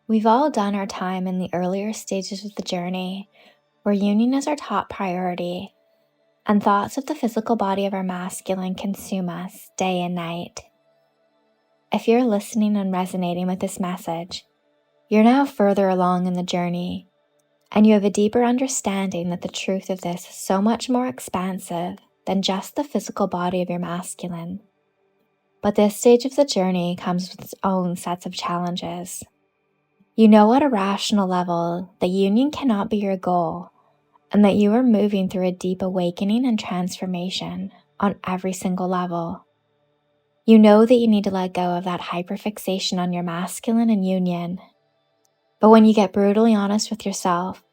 We've all done our time in the earlier stages of the journey, where union is our top priority, and thoughts of the physical body of our masculine consume us day and night. If you're listening and resonating with this message, you're now further along in the journey, and you have a deeper understanding that the truth of this is so much more expansive than just the physical body of your masculine. But this stage of the journey comes with its own sets of challenges. You know at a rational level that union cannot be your goal, and that you are moving through a deep awakening and transformation on every single level. You know that you need to let go of that hyperfixation on your masculine and union. But when you get brutally honest with yourself,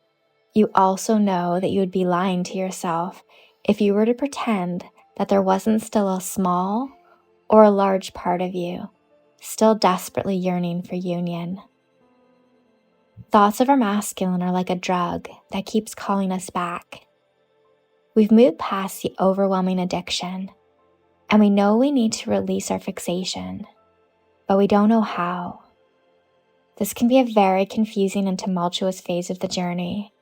you also know that you would be lying to yourself if you were to pretend that there wasn't still a small or a large part of you still desperately yearning for union. Thoughts of our masculine are like a drug that keeps calling us back. We've moved past the overwhelming addiction, and we know we need to release our fixation, but we don't know how. This can be a very confusing and tumultuous phase of the journey,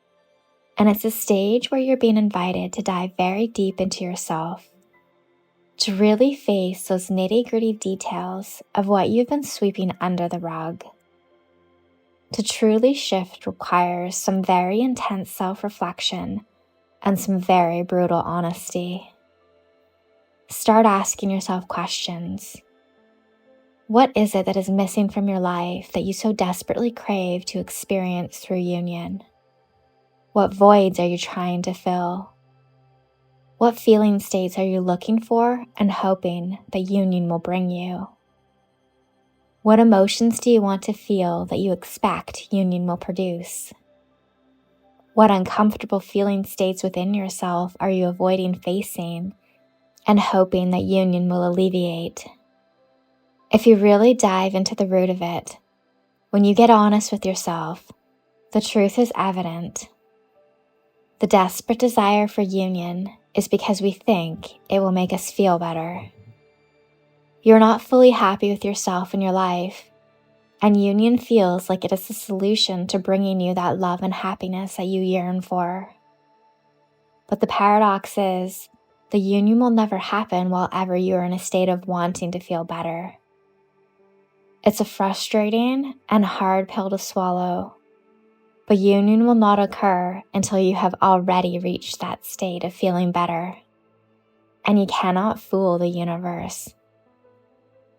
and it's a stage where you're being invited to dive very deep into yourself, to really face those nitty-gritty details of what you've been sweeping under the rug. To truly shift requires some very intense self-reflection and some very brutal honesty. Start asking yourself questions. What is it that is missing from your life that you so desperately crave to experience through union? What voids are you trying to fill? What feeling states are you looking for and hoping that union will bring you? What emotions do you want to feel that you expect union will produce? What uncomfortable feeling states within yourself are you avoiding facing and hoping that union will alleviate? If you really dive into the root of it, when you get honest with yourself, the truth is evident. The desperate desire for union is because we think it will make us feel better. You're not fully happy with yourself and your life, and union feels like it is the solution to bringing you that love and happiness that you yearn for. But the paradox is, the union will never happen while ever you are in a state of wanting to feel better. It's a frustrating and hard pill to swallow, but union will not occur until you have already reached that state of feeling better. And you cannot fool the universe.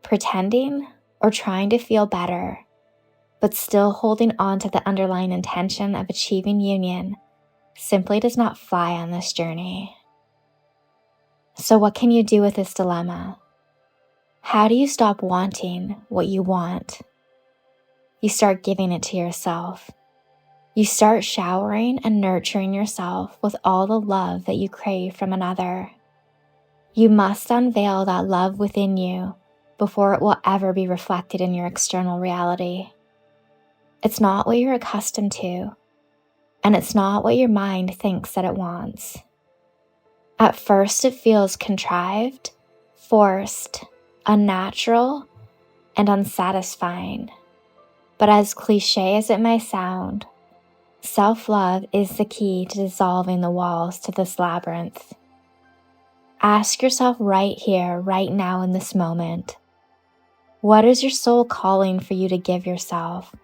Pretending or trying to feel better, but still holding on to the underlying intention of achieving union simply does not fly on this journey. So what can you do with this dilemma? How do you stop wanting what you want? You start giving it to yourself. You start showering and nurturing yourself with all the love that you crave from another. You must unveil that love within you before it will ever be reflected in your external reality. It's not what you're accustomed to, and it's not what your mind thinks that it wants. At first it feels contrived, forced, unnatural, and unsatisfying. But as cliche as it may sound, self-love is the key to dissolving the walls to this labyrinth. Ask yourself right here, right now in this moment, what is your soul calling for you to give yourself?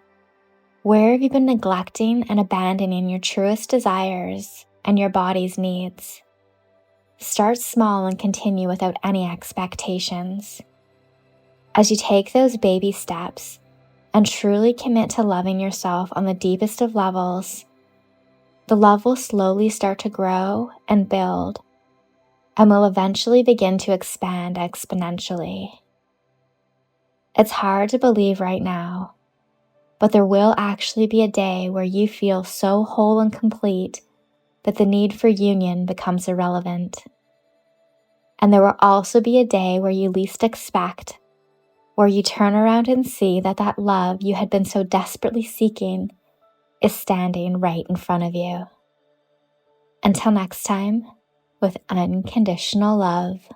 Where have you been neglecting and abandoning your truest desires and your body's needs? Start small and continue without any expectations. As you take those baby steps and truly commit to loving yourself on the deepest of levels, the love will slowly start to grow and build, and will eventually begin to expand exponentially. It's hard to believe right now, but there will actually be a day where you feel so whole and complete that the need for union becomes irrelevant. And there will also be a day where you least expect, where you turn around and see that that love you had been so desperately seeking is standing right in front of you. Until next time, with unconditional love.